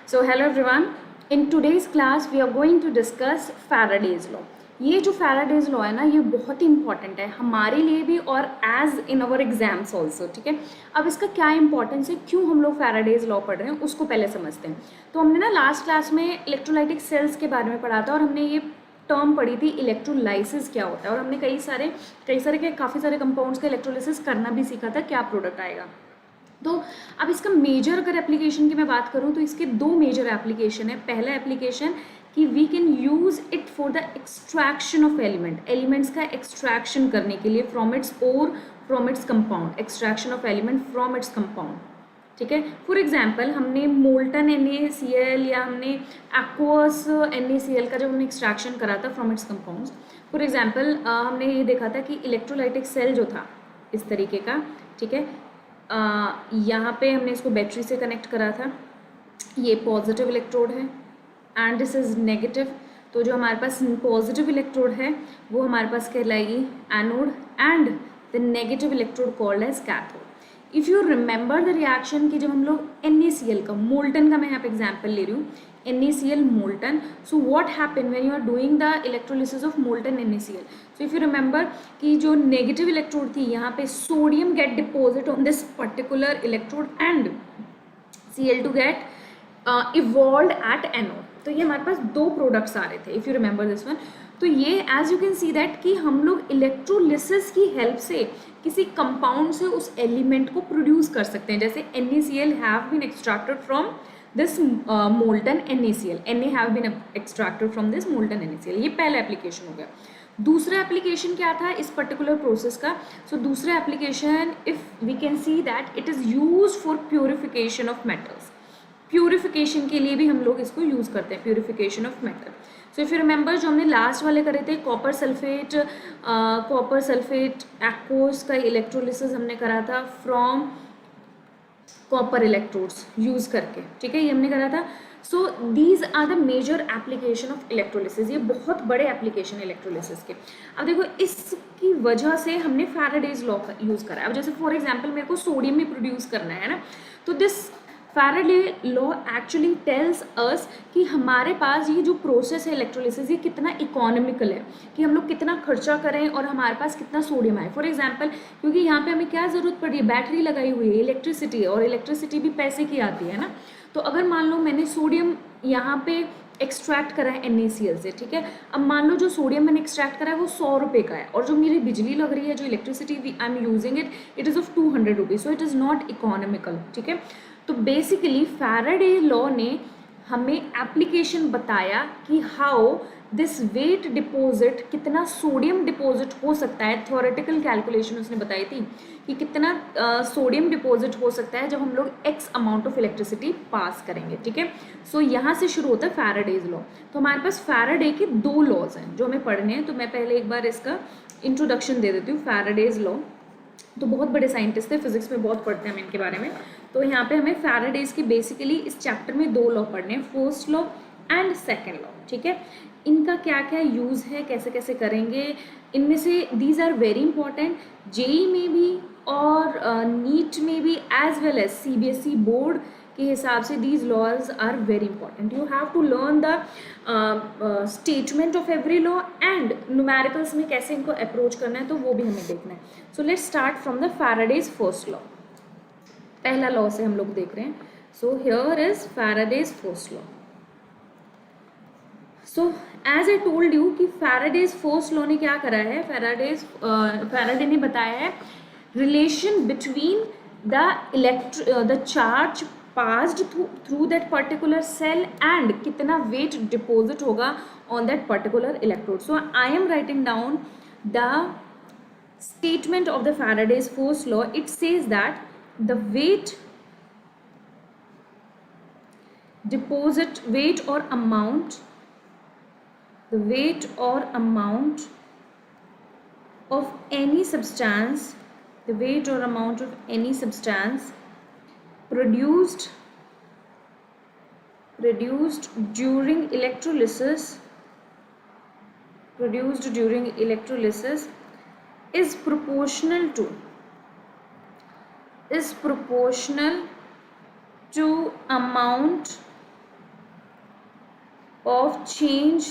So hello everyone. In today's class we are going to discuss Faraday's law. ये जो Faraday's law है ना, ये बहुत ही इंपॉर्टेंट है हमारे लिए भी और as in our exams also. ठीक है, अब इसका क्या इंपॉर्टेंस है, क्यों हम लोग Faraday's law पढ़ रहे हैं, उसको पहले समझते हैं. तो हमने ना लास्ट क्लास में इलेक्ट्रोलाइटिक सेल्स के बारे में पढ़ा था और हमने ये टर्म पढ़ी थी इलेक्ट्रोलाइसिस क्या होता है, और हमने कई सारे काफ़ी सारे कंपाउंड्स का इलेक्ट्रोलाइसिस करना भी सीखा था, क्या प्रोडक्ट आएगा. तो अब इसका मेजर अगर एप्लीकेशन की मैं बात करूं तो इसके दो मेजर एप्लीकेशन है. पहला एप्लीकेशन कि we can use it for the extraction of elements का एक्सट्रैक्शन करने के लिए फ्रॉम इट्स और from its compound, extraction of element from its compound. ठीक है, फॉर एग्जाम्पल हमने मोल्टन NaCl या हमने एक्वस NaCl का जब हमने एक्सट्रैक्शन करा था from its compounds. For example हमने ये देखा था कि इलेक्ट्रोलाइटिक सेल जो था इस तरीके का, ठीक है, यहाँ पे हमने इसको बैटरी से कनेक्ट करा था. ये पॉजिटिव इलेक्ट्रोड है एंड दिस इज़ नेगेटिव. तो जो हमारे पास पॉजिटिव इलेक्ट्रोड है वो हमारे पास कहलाएगी anode and the negative electrode called as cathode. If you remember the reaction कि जब हम लोग NaCl का, मोल्टन का मैं यहाँ पे एग्जाम्पल ले रही हूँ, NaCl molten. So what happened when you are doing the electrolysis of molten NaCl? So if you remember कि जो negative electrode थी यहाँ पे sodium get deposit on this particular electrode and Cl2 get evolved at anode. तो ये हमारे पास दो products आ रहे थे if you remember this one. तो ये as you can see that कि हम लोग इलेक्ट्रोलिसिस की हेल्प से किसी कंपाउंड से उस एलिमेंट को प्रोड्यूस कर सकते हैं. जैसे NaCl have been extracted from this molten NaCl. Na have been extracted from this molten NaCl. ये पहला एप्लीकेशन हो गया. दूसरा एप्लीकेशन क्या था इस पर्टिकुलर प्रोसेस का? सो दूसरा application if we can see that it is use for purification of metals. Purification के लिए भी हम लोग इसको यूज़ करते हैं, purification of metal. So if you remember जो हमने लास्ट वाले करे थे कॉपर सल्फेट एक्वस का इलेक्ट्रोलिसिस हमने करा था फ्रॉम कॉपर इलेक्ट्रोड्स यूज़ करके. ठीक है, ये हमने करा था. So these are the major application of electrolysis. ये बहुत बड़े एप्लीकेशन है इलेक्ट्रोलिसिस के. अब देखो इसकी वजह से हमने फैराडेज लॉ का यूज़ करा है. अब जैसे फॉर एग्जांपल मेरे को सोडियम भी प्रोड्यूस करना है ना, तो this Faraday law actually tells us कि हमारे पास ये जो प्रोसेस है इलेक्ट्रोलिसिस ये कितना इकोनॉमिकल है, कि हम लोग कितना खर्चा करें और हमारे पास कितना सोडियम आए. फॉर एग्जांपल क्योंकि यहाँ पे हमें क्या ज़रूरत पड़ रही है, बैटरी लगाई हुई है, इलेक्ट्रिसिटी है, और इलेक्ट्रिसिटी भी पैसे की आती है ना. तो अगर मान लो मैंने सोडियम यहाँ पे एक्सट्रैक्ट करा है NaCl से, ठीक है, अब मान लो जो सोडियम मैंने एक्सट्रैक्ट करा है वो 100 रुपये का है, और जो मेरी बिजली लग रही है, जो electricity I am using it is of 200 rupees. So it is not economical. ठीक है, तो बेसिकली फैराडे लॉ ने हमें एप्लीकेशन बताया कि हाउ दिस वेट डिपॉजिट, कितना सोडियम डिपॉजिट हो सकता है. थ्योरेटिकल कैलकुलेशन उसने बताई थी कि कितना सोडियम डिपॉजिट हो सकता है जब हम लोग X amount of electricity pass करेंगे. ठीक है, सो यहाँ से शुरू होता है फैराडेज लॉ. तो हमारे पास फैराडे के दो लॉज हैं जो हमें पढ़ने हैं. तो मैं पहले एक बार इसका इंट्रोडक्शन दे देती हूँ. फैराडेज लॉ तो बहुत बड़े साइंटिस्ट थे, फिजिक्स में बहुत पढ़ते हैं हम इनके बारे में. तो यहाँ पे हमें फैराडेज की बेसिकली इस चैप्टर में दो लॉ पढ़ने हैं, first law and second law. ठीक है, इनका क्या क्या यूज़ है, कैसे कैसे करेंगे, इनमें से these are very important. JEE में भी और नीट में भी as well as CBSE board के हिसाब से these laws are very important. You have to learn the statement of every law and numericals में कैसे इनको अप्रोच करना है, तो वो भी हमें देखना है. So let's start from the Faraday's first law. पहला लॉ से हम लोग देख रहे हैं. So here is Faraday's first law. So as I told you कि फैराडेज फर्स्ट लॉ ने क्या करा है, फैराडे ने बताया है relation between the charge passed through that particular cell and कितना weight deposit होगा on that particular electrode. So I am writing down the statement of the Faraday's first law. It says that the weight or amount of any substance, the weight or amount of any substance produced during electrolysis is proportional to amount of change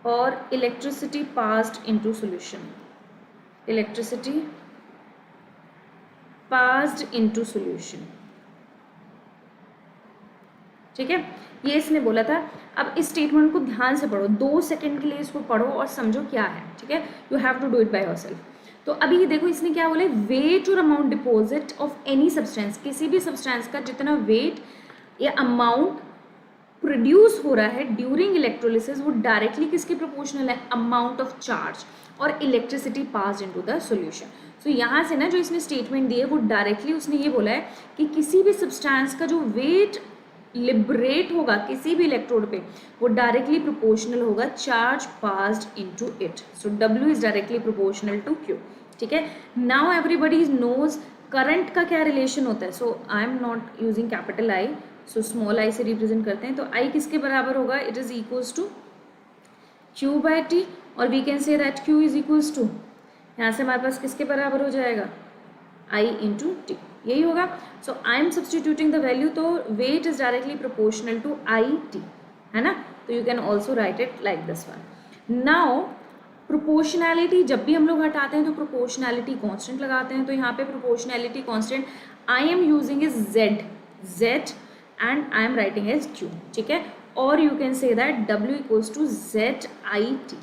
और electricity passed into solution, electricity passed into solution. ठीक है, ये इसने बोला था। अब इस statement को ध्यान से पढ़ो, 2 सेकंड के लिए इसको पढ़ो और समझो क्या है। ठीक है, you have to do it by yourself. तो अभी ये देखो इसने क्या बोला, वेट और amount deposit of any substance, किसी भी सब्सटेंस का जितना वेट या अमाउंट प्रोड्यूस हो रहा है ड्यूरिंग इलेक्ट्रोलिसिस वो डायरेक्टली किसके प्रोपोर्शनल है, अमाउंट ऑफ चार्ज और electricity pass into the solution. So यहाँ से ना जो इसने स्टेटमेंट दी है वो डायरेक्टली उसने ये बोला है कि किसी भी सब्सटेंस का जो वेट लिबरेट होगा किसी भी इलेक्ट्रोड पे वो डायरेक्टली प्रोपोर्शनल होगा charge passed into it. So W is directly proportional to Q। ठीक है, नाउ एवरीबडी नोज करंट का क्या रिलेशन होता है। So I am not using capital I, so small I से रिप्रेजेंट करते हैं। तो I किसके बराबर होगा, it is equals to Q by T, और we can say that Q is equals to, यहाँ से हमारे पास किसके बराबर हो जाएगा, I इंटू T, यही होगा। So I am substituting the value, तो weight is directly proportional to IT, है ना। तो you can also write it like this one. Now proportionality जब भी हम लोग हटाते हैं तो प्रोपोर्शनैलिटी कांस्टेंट लगाते हैं। तो यहाँ पे proportionality constant I am using is Z and I am writing as Q। ठीक है, और you can say that W equals to ZIT।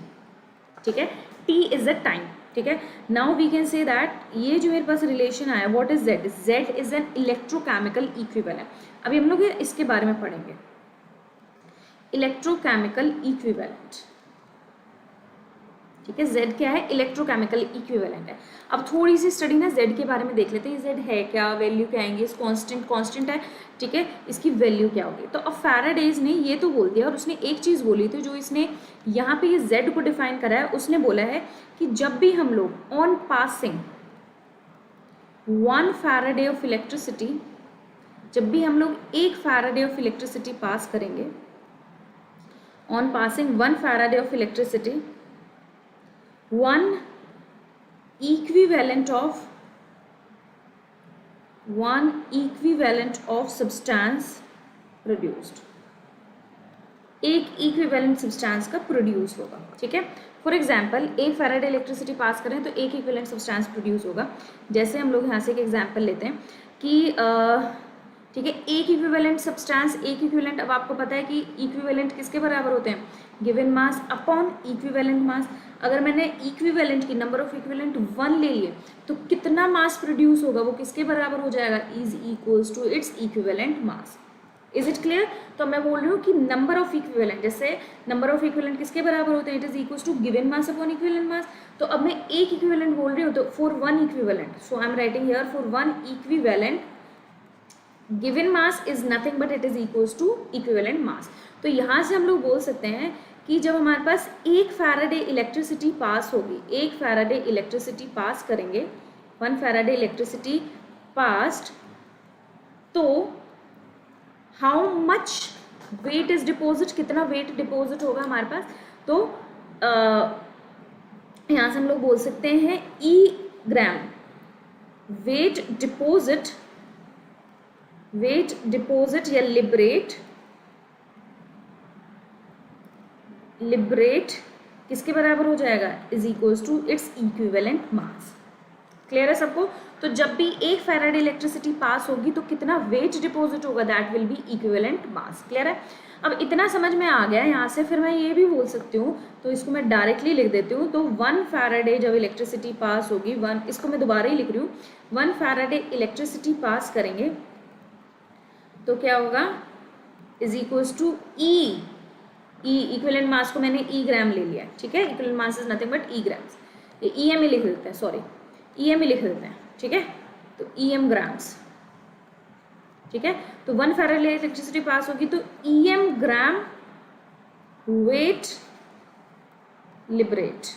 ठीक है, T इज द टाइम। ठीक है, now we can say that ये जो मेरे पास रिलेशन आया, what is Z, Z is an electrochemical equivalent. अभी हम लोग इसके बारे में पढ़ेंगे, इलेक्ट्रोकेमिकल इक्विवेलेंट। ठीक है, Z क्या है, इलेक्ट्रोकेमिकल इक्विवेलेंट है। अब थोड़ी सी स्टडी ना Z के बारे में देख लेते हैं, Z है क्या, वैल्यू क्या आएंगे, इस कांस्टेंट है। ठीक है, इसकी वैल्यू क्या होगी। तो अब फैराडेज ने ये तो बोल दिया, और उसने एक चीज़ बोली थी जो इसने यहाँ पे ये Z को डिफाइन करा है। उसने बोला है कि जब भी हम लोग on passing 1 Faraday of electricity, जब भी हम लोग 1 फैराडे ऑफ इलेक्ट्रिसिटी पास करेंगे, on passing 1 Faraday of electricity, 1 equivalent of substance produced, एक इक्विवेलेंट सब्सटेंस का प्रोड्यूस होगा। ठीक है, for example 1 Faraday electricity pass करें तो एक इक्विवेलेंट सब्सटेंस प्रोड्यूस होगा। जैसे हम लोग यहाँ से एक एग्जाम्पल लेते हैं कि ठीक है, एक इक्विवेलेंट सब्सटेंस, एक इक्विवेलेंट, अब आपको पता है कि इक्विवेलेंट किसके बराबर होते हैं, गिवन मास अपॉन इक्विवेलेंट मास। अगर मैंने इक्विवेलेंट की नंबर ऑफ इक्विवेलेंट 1 ले लिए तो कितना मास प्रोड्यूस होगा, वो किसके बराबर हो जाएगा, is equals to its equivalent mass. Is it clear. तो मैं बोल रही हूँ कि नंबर ऑफ इक्विवेलेंट, जैसे नंबर ऑफ इक्विवेलेंट किसके बराबर होते हैं, it is equals to given mass upon equivalent mass. तो अब मैं एक इक्विवेलेंट बोल रही हूँ तो for 1 equivalent, so I am writing here for 1 equivalent given mass is nothing but it is equals to equivalent mass. तो यहाँ से हम लोग बोल सकते हैं कि जब हमारे पास 1 फैराडे इलेक्ट्रिसिटी पास होगी, 1 फैराडे इलेक्ट्रिसिटी पास करेंगे, 1 फैराडे इलेक्ट्रिसिटी पास्ड, तो how much weight is deposit, कितना वेट डिपॉजिट होगा हमारे पास। तो यहाँ से हम लोग बोल सकते हैं E ग्राम वेट डिपॉजिट या लिबरेट किसके बराबर हो जाएगा, is equals to its equivalent mass. Clear है सबको। तो जब भी 1 फैराडे इलेक्ट्रिसिटी पास होगी तो कितना वेट डिपॉजिट होगा, that will B equivalent mass. Clear है। अब इतना समझ में आ गया, यहाँ से फिर मैं ये भी बोल सकती हूँ, तो इसको मैं डायरेक्टली लिख देती हूँ। तो 1 फैराडे जब इलेक्ट्रिसिटी पास होगी, 1, इसको मैं दोबारा ही लिख रही हूँ, 1 फैराडे इलेक्ट्रिसिटी पास करेंगे तो क्या होगा, is equals to E equivalent mass को मैंने E ग्राम ले लिया। ठीक है, equivalent mass is nothing but E grams, ये EM ही लिख देते हैं, सॉरी EM ही लिख देते हैं। ठीक है, तो EM ग्राम्स। ठीक है, तो 1 फैराडे इलेक्ट्रिसिटी पास होगी तो EM gram weight liberate.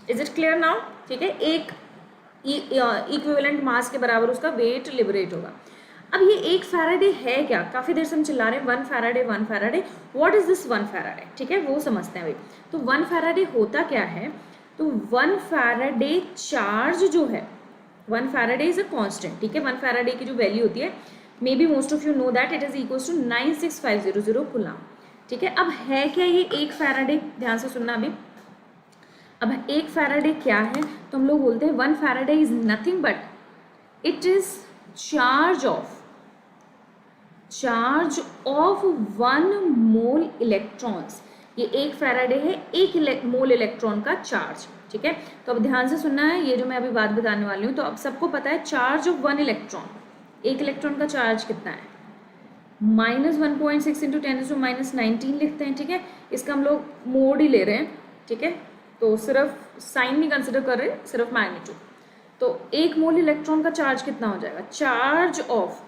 Is it clear now. ठीक है, एक इक्विवेलेंट मास के बराबर उसका वेट लिबरेट होगा। अब ये 1 फैराडे है क्या, काफ़ी देर से हम चिल्ला रहे हैं 1 Faraday what is this 1 Faraday. ठीक है, वो समझते हैं भाई। तो 1 फैराडे होता क्या है, तो 1 फैराडे चार्ज जो है, 1 फैराडे इज अ कांस्टेंट। ठीक है, 1 फैराडे की जो वैल्यू होती है maybe most of you know that it is equals to 96500 coulomb. ठीक है, अब है क्या ये 1 फैराडे, ध्यान से सुनना अभी। अब 1 फैराडे क्या है, तो हम लोग बोलते हैं 1 Faraday is nothing but it is charge of 1 mole electrons. ये 1 फैराडे है 1 मोल इलेक्ट्रॉन का चार्ज। ठीक है, तो अब ध्यान से सुनना है ये जो मैं अभी बात बताने वाली हूँ। तो अब सबको पता है चार्ज ऑफ 1 इलेक्ट्रॉन, 1 इलेक्ट्रॉन का चार्ज कितना है, -1.6 इंटू 10⁻19 लिखते हैं। ठीक है, इसका हम लोग मोड ही ले रहे हैं। ठीक है, तो सिर्फ साइन नहीं कंसिडर कर रहे, सिर्फ मैग्नीट्यूड। तो 1 मोल इलेक्ट्रॉन का चार्ज कितना हो जाएगा, चार्ज ऑफ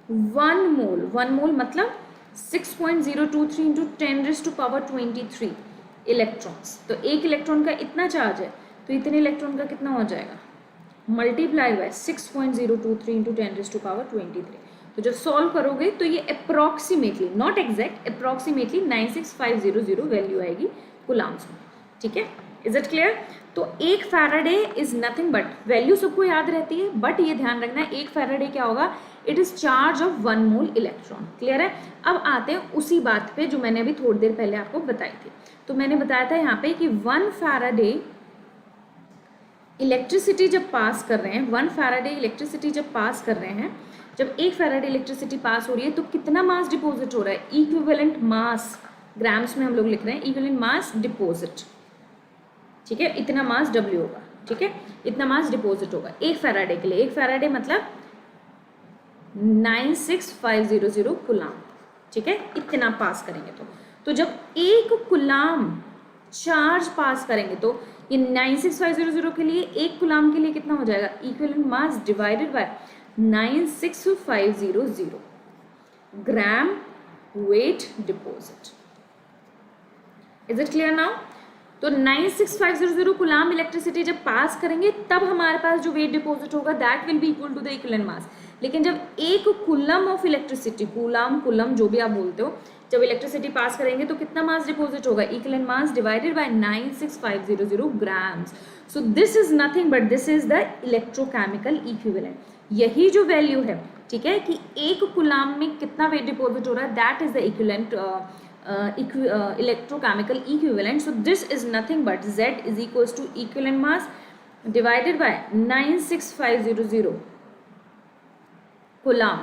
1 मोल मतलब 6.023 इंटू 10⁻23 इलेक्ट्रॉन्स। तो 1 इलेक्ट्रॉन का इतना चार्ज है, तो इतने इलेक्ट्रॉन का कितना हो जाएगा, मल्टीप्लाइड बाय 6.023 इंटू 10⁻23। तो जब सॉल्व करोगे तो ये approximately, not exact, approximately 96500 value आएगी कूलाम्स में। ठीक है, इज इट क्लियर। तो 1 Faraday is nothing but, value सबको याद रहती है बट ये ध्यान रखना है 1 फैराडे क्या होगा, it is charge of 1 mole electron. Clear है। अब आते हैं उसी बात पे जो मैंने अभी थोड़ी देर पहले आपको बताई थी। तो मैंने बताया था यहाँ पे कि 1 फैराडे इलेक्ट्रिसिटी जब पास कर रहे हैं, 1 फैराडे इलेक्ट्रिसिटी जब पास कर रहे हैं, जब 1 फैराडे इलेक्ट्रिसिटी पास हो रही है तो कितना मास डिपॉजिट हो रहा है, इक्विवेलेंट मास, ग्राम्स में हम लोग लिख रहे हैं, इक्विवेलेंट मास डिपॉजिट। ठीक है, इतना मास W होगा। ठीक है, इतना मास डिपॉजिट होगा 1 फैराडे के लिए। 1 फैराडे मतलब 96500 कूलाम। ठीक है, इतना पास करेंगे तो जब 1 कूलाम चार्ज पास करेंगे तो ये 96500 के लिए 1 कूलाम के लिए कितना हो जाएगा, equivalent mass divided by 96500 gram weight deposit. Is it clear now. तो 96500 कूलाम इलेक्ट्रिसिटी जब पास करेंगे तब हमारे पास जो वेट डिपॉजिट होगा that will be equal to the equivalent mass. लेकिन जब 1 कूलम ऑफ इलेक्ट्रिसिटी, कूलम जो भी आप बोलते हो, जब इलेक्ट्रिसिटी पास करेंगे तो कितना मास डिपॉजिट होगा, equivalent mass divided by 96500 grams. So this is nothing but this is the electrochemical equivalent. यही जो वैल्यू है, ठीक है, कि 1 कूलम में कितना वेट डिपॉजिट हो रहा है, that is the equivalent electrochemical equivalent. So this is nothing but Z is equals to equivalent mass divided by 96500 coulomb.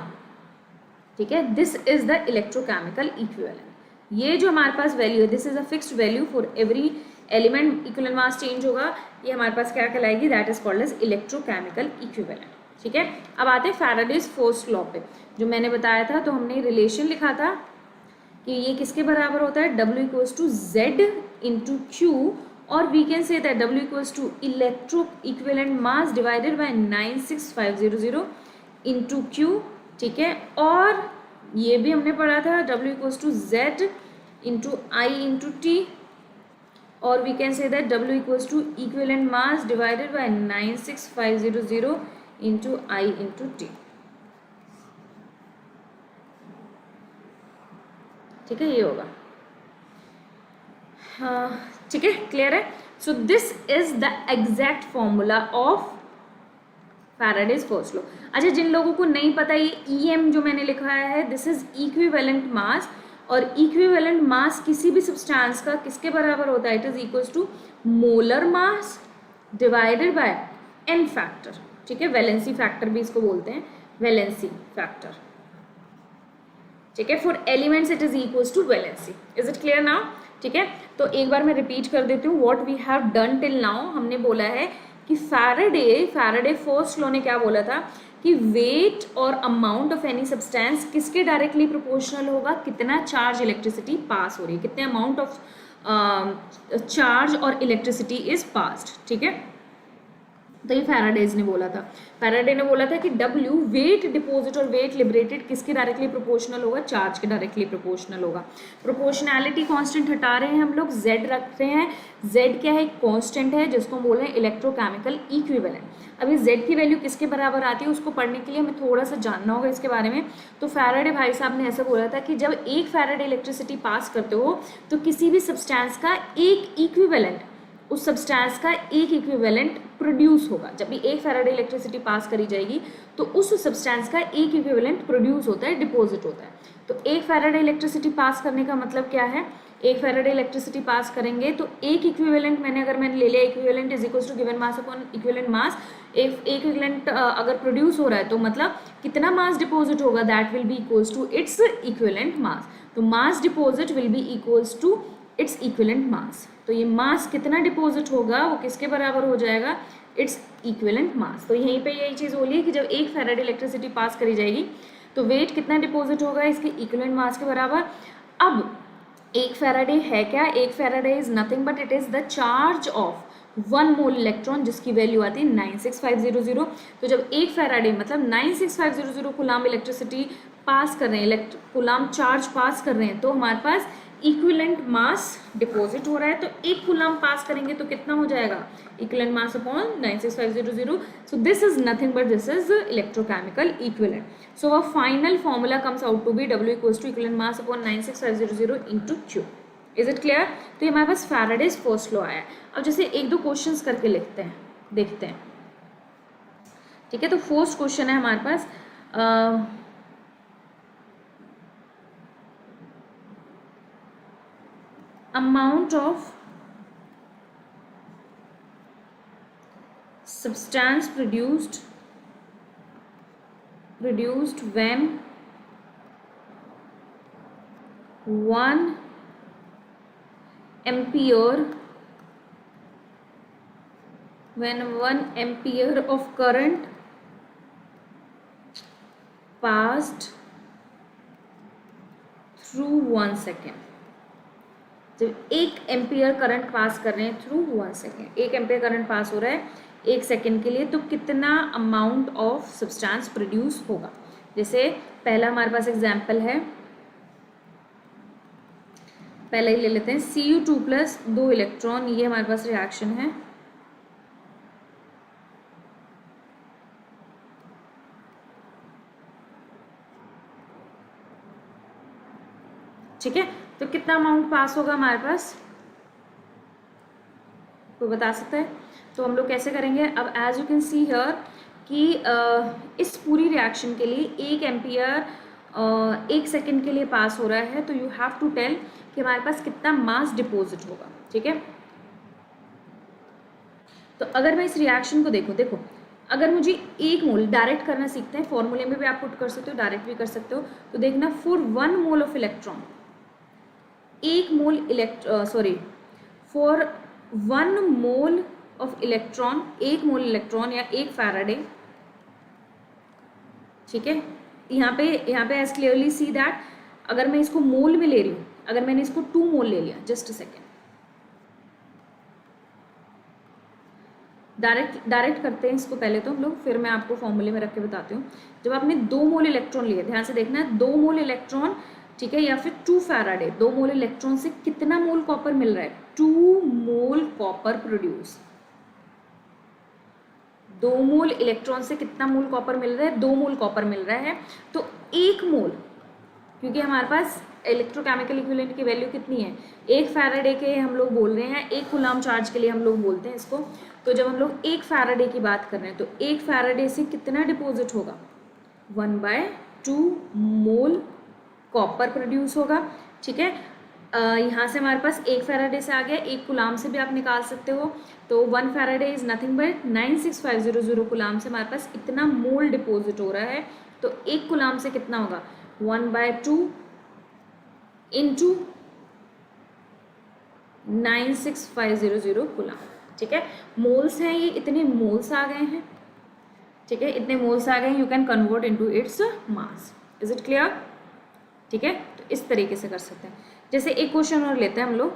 ठीक है, this is the electrochemical equivalent. ये जो हमारे पास वैल्यू है, this is a fixed value for every element, equivalent mass change होगा, ये हमारे पास क्या कहलाएगी, that is called as electrochemical equivalent. ठीक है, अब आते हैं फैराडेज फर्स्ट लॉ पे, जो मैंने बताया था। तो हमने रिलेशन लिखा था कि ये किसके बराबर होता है, W equals to Z into Q, और we can say that W equals to electro equivalent mass divided by 96500 into Q। ठीक है, और ये भी हमने पढ़ा था W equals to Z into I into T, और we can say that W equals to equivalent mass divided by 96500 into I into T। ठीक है, ये होगा। हाँ, ठीक है, क्लियर है। सो this is the exact formula of Faraday's first law. अच्छा, जिन लोगों को नहीं पता, ये EM जो मैंने लिखा है, दिस इज इक्विवेलेंट मास, और इक्विवेलेंट मास किसी भी सब्सटेंस का किसके बराबर होता है, it is equals to molar mass divided by N factor. ठीक है, वैलेंसी फैक्टर भी इसको बोलते हैं, वैलेंसी फैक्टर। ठीक है, for elements it is equals to valency. Is it clear now. ठीक है, तो एक बार मैं रिपीट कर देती हूँ what we have done till now. हमने बोला है कि फैराडे फर्स्ट लॉ ने क्या बोला था कि वेट और अमाउंट ऑफ एनी सब्सटेंस किसके डायरेक्टली प्रोपोर्शनल होगा, कितना चार्ज इलेक्ट्रिसिटी पास हो रही है, कितने अमाउंट ऑफ चार्ज और इलेक्ट्रिसिटी इज पास्ड। ठीक है, तो ये फैराडेज ने बोला था। फैराडे ने बोला था कि W वेट डिपॉजिट और वेट लिबरेटेड किसके डायरेक्टली प्रोपोर्शनल होगा, चार्ज के डायरेक्टली प्रोपोर्शनल होगा। प्रोपोर्शनैलिटी कांस्टेंट हटा रहे हैं हम लोग, Z रख रहे हैं। Z क्या है, कांस्टेंट है जिसको बोल रहे हैं इलेक्ट्रोकेमिकल इक्विवेलेंट। अभी Z की वैल्यू किसके बराबर आती है उसको पढ़ने के लिए हमें थोड़ा सा जानना होगा इसके बारे में। तो फैराडे भाई साहब ने ऐसा बोला था कि जब 1 फैराडे इलेक्ट्रिसिटी पास करते हो तो किसी भी सब्सटेंस का एक इक्विवेलेंट, उस सब्सटेंस का एक इक्विवेलेंट प्रोड्यूस होगा। जब भी 1 फैराडे इलेक्ट्रिसिटी पास करी जाएगी तो उस सब्सटेंस का एक इक्विवेलेंट प्रोड्यूस होता है, डिपॉजिट होता है। तो 1 फैराडे इलेक्ट्रिसिटी पास करने का मतलब क्या है, 1 फैराडे इलेक्ट्रिसिटी पास करेंगे तो एक इक्विवेलेंट मैंने ले लिया, equivalent is equals to given mass upon equivalent mass. एक इक्विवेलेंट अगर प्रोड्यूस हो रहा है तो मतलब कितना मास डिपॉजिट होगा, that will be equals to its equivalent mass. तो mass deposit will be equals to its equivalent mass. तो ये मास कितना डिपॉजिट होगा वो किसके बराबर हो जाएगा, इट्स इक्विवेलेंट मास। तो यहीं पे यही चीज़ बोली है कि जब 1 फैराडे इलेक्ट्रिसिटी पास करी जाएगी तो वेट कितना डिपॉजिट होगा, इसके इक्विवेलेंट मास के बराबर। अब 1 फैराडे है क्या, 1 Faraday is nothing but it is the charge of 1 mole electron, जिसकी वैल्यू आती है 96500। तो जब 1 फैराडे मतलब 96500 कूलाम इलेक्ट्रिसिटी पास कर रहे हैं, कूलाम चार्ज पास कर रहे हैं, तो हमारे पास इक्विवेलेंट मास डिपॉजिट हो रहा है। तो 1 कूलाम पास करेंगे तो कितना हो जाएगा, equivalent mass upon 96500। So this is nothing but this is electrochemical equivalent. So a final formula comes out to be W equals to equivalent mass upon 96500 into Q। Is it clear. तो ये हमारे पास Faraday's first law आया है। अब जैसे 1-2 questions करके लिखते हैं, देखते हैं, ठीक है। तो फर्स्ट क्वेश्चन है हमारे पास, amount of substance produced when 1 ampere of current passed through 1 second। जब 1 एम्पियर करंट पास कर रहे हैं through 1 second, 1 ampere current pass हो रहा है 1 सेकेंड के लिए, तो कितना अमाउंट ऑफ सब्सटेंस प्रोड्यूस होगा। जैसे पहला हमारे पास एग्जांपल है, पहले ही ले लेते हैं, Cu2 प्लस 2 इलेक्ट्रॉन, ये हमारे पास रिएक्शन है। ठीक है, तो कितना अमाउंट पास होगा हमारे पास, कोई बता सकता है। तो हम लोग कैसे करेंगे, अब as you can see here कि इस पूरी रिएक्शन के लिए 1 एम्पियर 1 सेकेंड के लिए पास हो रहा है, तो यू हैव टू टेल कि हमारे पास कितना मास डिपॉजिट होगा। ठीक है, तो अगर मैं इस रिएक्शन को देखो अगर मुझे 1 मोल डायरेक्ट करना सीखते हैं, फॉर्मूले में भी आप पुट कर सकते हो, डायरेक्ट भी कर सकते हो। तो देखना, for 1 mole of electron, 1 mole for 1 mole of electron, 1 mole electron या 1 फैराडे। ठीक है, यहाँ पे एज क्लियरली सी दैट अगर मैं इसको मोल में ले रही हूँ, अगर मैंने इसको 2 मोल ले लिया, जस्ट अ सेकेंड, डायरेक्ट करते हैं इसको पहले तो हम लोग, फिर मैं आपको फॉर्मूले में रख के बताती हूँ। जब आपने 2 मोल इलेक्ट्रॉन लिए, ध्यान से देखना है, 2 मोल इलेक्ट्रॉन, ठीक है, या फिर 2 फैराडे, 2 मोल इलेक्ट्रॉन से कितना मोल कॉपर मिल रहा है, 2 मोल कॉपर प्रोड्यूस। 2 मोल इलेक्ट्रॉन से कितना मोल कॉपर मिल रहा है, 2 मोल कॉपर मिल रहा है। तो 1 मोल, क्योंकि हमारे पास इलेक्ट्रोकेमिकल इक्विवेलेंट की वैल्यू कितनी है, 1 फैराडे के हम लोग बोल रहे हैं, 1 कूलम चार्ज के लिए हम लोग बोलते हैं इसको। तो जब हम लोग 1 फैराडे की बात कर रहे हैं, तो 1 फैराडे से कितना डिपॉजिट होगा, 1/2 मोल कॉपर प्रोड्यूस होगा। ठीक है, यहाँ से हमारे पास 1 फैराडे से आ गया, 1 कूलम से भी आप निकाल सकते हो। तो 1 Faraday is nothing but 96500 coulomb से हमारे पास इतना मोल डिपॉजिट हो रहा है। तो 1 कूलम से कितना होगा, 1/2 इंटू 96500 कूलम। ठीक है, मोल्स हैं ये, इतने मोल्स आ गए हैं। ठीक है, इतने मोल्स आ गए हैं, you can convert into its mass. Is it clear. ठीक है, तो इस तरीके से कर सकते हैं। जैसे एक क्वेश्चन और लेते हैं हम लोग,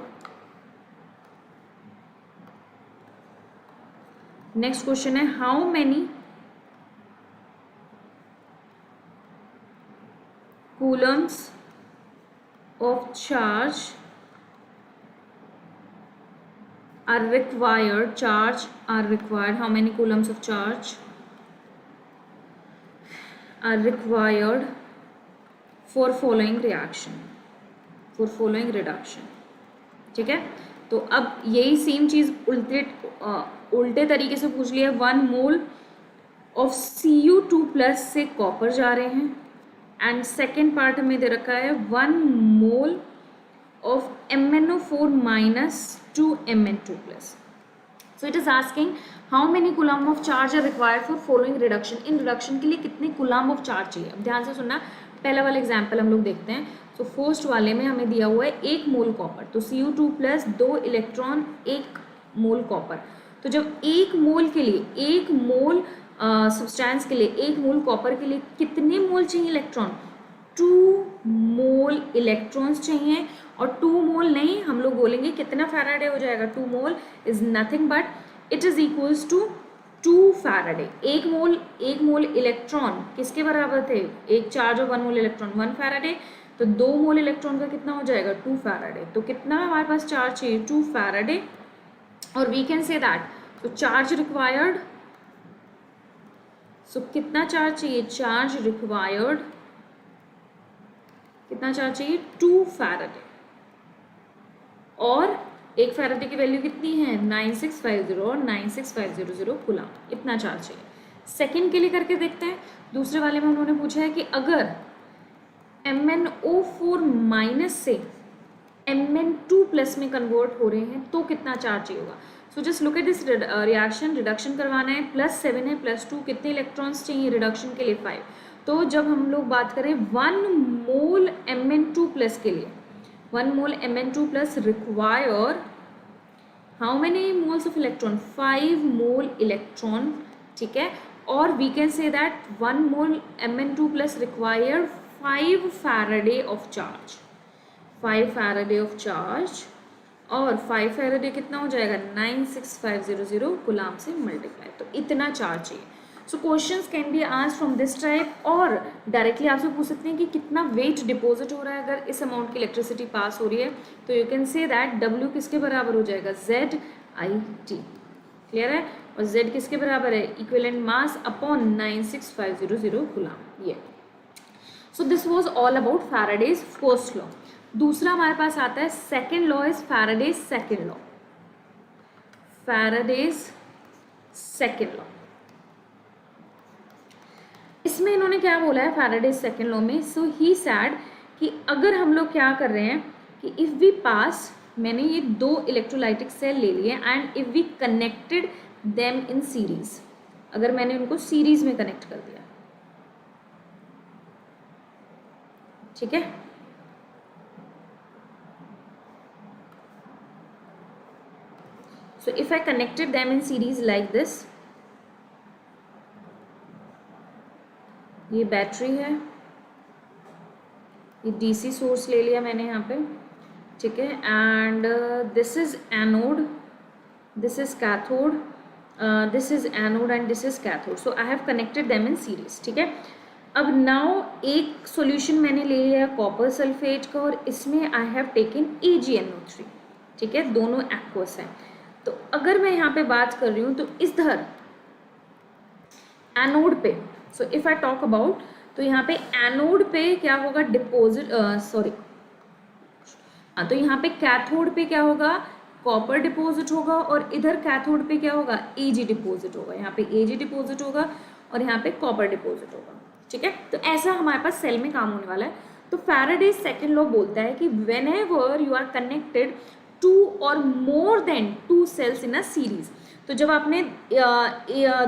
नेक्स्ट क्वेश्चन है, how many Coulomb's of charge are required, how many coulombs of charge are required for following reaction, for following reduction। ठीक है, तो अब यही सेम चीज़ उल्टे तरीके से पूछ लिया, 1 मोल ऑफ Cu2+ से कॉपर जा रहे हैं, एंड सेकेंड पार्ट हमें दे रखा है 1 mole of MnO4- to Mn2+. So it is asking how many coulomb of charge are required for following reduction. In reduction के लिए कितने coulomb of charge चाहिए. अब ध्यान से सुनना, पहला वाला एग्जाम्पल हम लोग देखते हैं. तो फर्स्ट वाले में हमें दिया हुआ है 1 मोल कॉपर, तो Cu2+ 2 इलेक्ट्रॉन 1 मोल कॉपर. तो जब 1 मोल के लिए, 1 मोल सब्सटेंस के लिए, 1 मोल कॉपर के लिए कितने मोल चाहिए इलेक्ट्रॉन? 2 मोल इलेक्ट्रॉन्स चाहिए. और 2 मोल नहीं, हम लोग बोलेंगे कितना फैराडे हो जाएगा. 2 mole is nothing but it is equals to 2 Faraday. 1 mole electron किसके बराबर थे? एक charge of 1 mole electron 1 Faraday. तो 2 मोल इलेक्ट्रॉन का कितना हो जाएगा? 2 फैराडे. तो कितना हमारे पास चार्ज चाहिए? 2 फैराडे. और वी कैन से दैट तो चार्ज रिक्वायर्ड, सो कितना चार्ज चाहिए? चार्ज रिक्वायर्ड कितना चार्ज चाहिए? 2 फैराडे. और 1 फैराडे की वैल्यू कितनी है? 9650 और 96500 कूलम. इतना चार्ज चाहिए. सेकंड के लिए करके देखते हैं. दूसरे वाले में उन्होंने पूछा है कि अगर MnO4- से Mn2+ में कन्वर्ट हो रहे हैं तो कितना चार्ज चाहिए होगा. So just look at this reaction. Reduction करवाना है, +7 है, +2, कितने इलेक्ट्रॉन्स चाहिए रिडक्शन के लिए? 5. तो जब हम लोग बात करें 1 मोल Mn2+ के लिए, 1 mole Mn2+ require how many moles of electron? 5 mole electron. ठीक है. और we can say that 1 mole Mn2+ require 5 Faraday of charge. 5 Faraday of charge. और 5 फैराडे कितना हो जाएगा? 96500 कूलम से मल्टीप्लाई. तो इतना चार्ज चाहिए. सो questions can be asked from this type. और डायरेक्टली आपसे पूछ सकते हैं कि कितना वेट डिपॉजिट हो रहा है अगर इस अमाउंट की इलेक्ट्रिसिटी पास हो रही है. तो you can say that W किसके बराबर हो जाएगा? ZIT. क्लियर है. और Z किसके बराबर है? Equivalent mass upon 96500 coulomb. ये. So this was all about Faraday's first law. दूसरा हमारे पास आता है second law is Faraday's second law. Faraday's second law. इसमें इन्होंने क्या बोला है फैराडेज सेकेंड लॉ में? सो ही सैड कि अगर हम लोग क्या कर रहे हैं कि इफ़ वी पास, मैंने ये 2 इलेक्ट्रोलाइटिक सेल ले लिए and if we connected them in series, अगर मैंने उनको सीरीज में कनेक्ट कर दिया, ठीक है. So if I connected them in series like this, ये बैटरी है, ये DC सोर्स ले लिया मैंने यहाँ पे, ठीक है. And this is anode, this is cathode, this is anode and this is cathode. So I have connected them in series. ठीक है. अब नाउ एक सॉल्यूशन मैंने ले लिया कॉपर सल्फेट का और इसमें आई हैव टेकन AgNO3. ठीक है. दोनों एक्वस हैं. तो अगर मैं यहाँ पे बात कर रही हूँ तो इधर एनोड पे, so if I talk about, तो यहाँ पे एनोड पे क्या होगा? डिपोजिट, सॉरी, तो यहाँ पे कैथोड पे क्या होगा? कॉपर डिपोजिट होगा. और इधर कैथोड पे क्या होगा? Ag डिपोजिट होगा. यहाँ पे Ag डिपोजिट होगा और यहाँ पे कॉपर डिपोजिट होगा. ठीक है. तो ऐसा हमारे पास सेल में काम होने वाला है. तो फैराडेज सेकेंड लॉ बोलता है कि whenever you are connected 2 or more than 2 cells in a series, तो जब आपने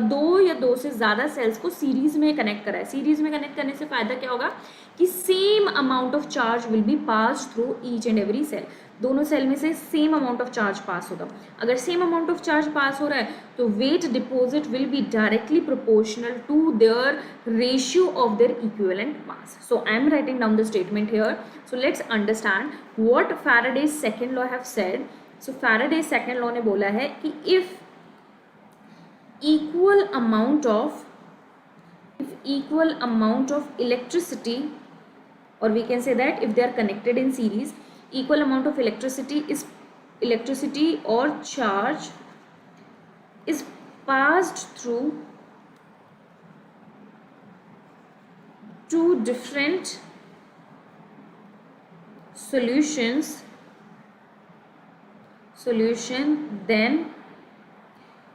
2 या 2 से ज़्यादा सेल्स को सीरीज में कनेक्ट करा है, सीरीज में कनेक्ट करने से फ़ायदा क्या होगा कि same amount of charge will be pass through each and every cell. दोनों सेल में से same amount of charge pass होगा. अगर same amount of charge pass हो रहा है तो weight deposit will be directly proportional to their ratio of their equivalent mass. So I am writing down the statement here. So let's understand what Faraday's second law have said. So Faraday's second law ने बोला है कि if equal amount of electricity, or we can say that if they are connected in series, equal amount of electricity or charge is passed through two different solution, then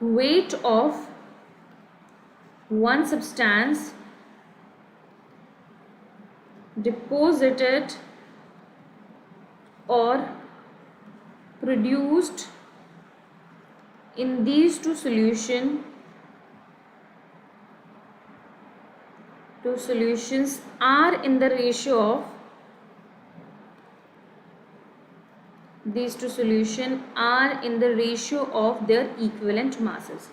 weight of one substance deposited or produced in these two solutions are in the ratio of these two solutions are in the ratio of their equivalent masses.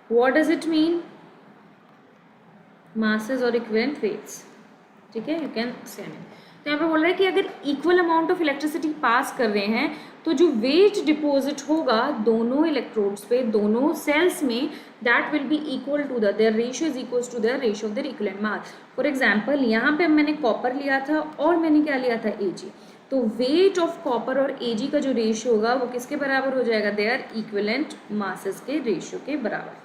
What does it mean? Masses or equivalent weights. ठीक है, you can से तो यहाँ पे बोल रहा है कि अगर equal amount of electricity pass कर रहे हैं तो जो वेट डिपॉजिट होगा दोनों इलेक्ट्रोड्स पे, दोनों सेल्स में, that will be equal to their ratio is equal to their ratio of their equivalent mass. For example यहाँ पे मैंने कॉपर लिया था और मैंने क्या लिया था, Ag. तो वेट ऑफ कॉपर और Ag का जो रेशियो होगा वो किसके बराबर हो जाएगा, देयर इक्विवेलेंट मासेस के रेशियो के बराबर.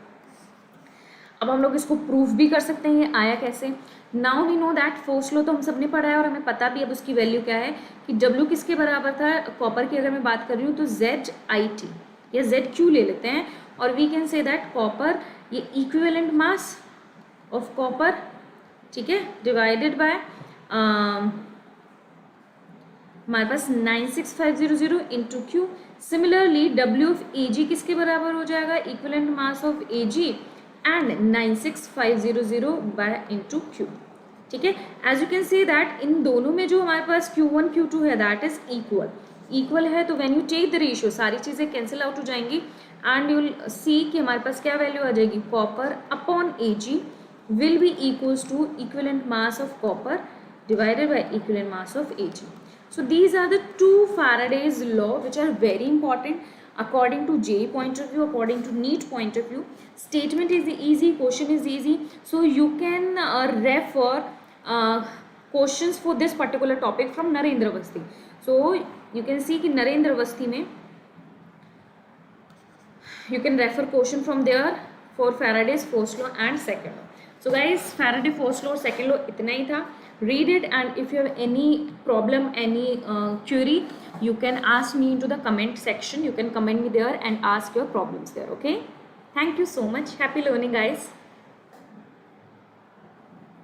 अब हम लोग इसको प्रूफ भी कर सकते हैं. ये आया कैसे? Now we know that force law तो हम सब ने पढ़ा है और हमें पता भी अब उसकी वैल्यू क्या है कि W किसके बराबर था, कॉपर की अगर मैं बात कर रही हूँ तो ZIT या ZQ ले लेते हैं और we can say that copper, ये इक्विवेलेंट मास ऑफ कॉपर, ठीक है, डिवाइडेड बाय हमारे पास 96500 into Q. Similarly W of Ag किसके बराबर हो जाएगा, equivalent mass of Ag and 96500 by into Q. ठीक है, as you can see that in दोनों में जो हमारे पास Q1 Q2 है दैट इज इक्वल है. तो when you take the ratio सारी चीज़ें कैंसिल आउट हो जाएंगी एंड यू विल सी कि हमारे पास क्या वैल्यू आ जाएगी, copper upon Ag will be equals to equivalent mass of copper divided by equivalent mass of Ag. So these are the two Faraday's law which are very important according to JEE point of view, according to NEET point of view. Statement is easy, question is easy, so you can refer questions for this particular topic from Narendra Avasthi. So you can see कि Narendra Avasthi में you can refer question from there for Faraday's first law and second law. So guys, Faraday first law, second law इतना ही था. Read it, and if you have any problem, any query, you can ask me into the comment section. You can comment me there and ask your problems there. Okay, thank you so much. Happy learning guys.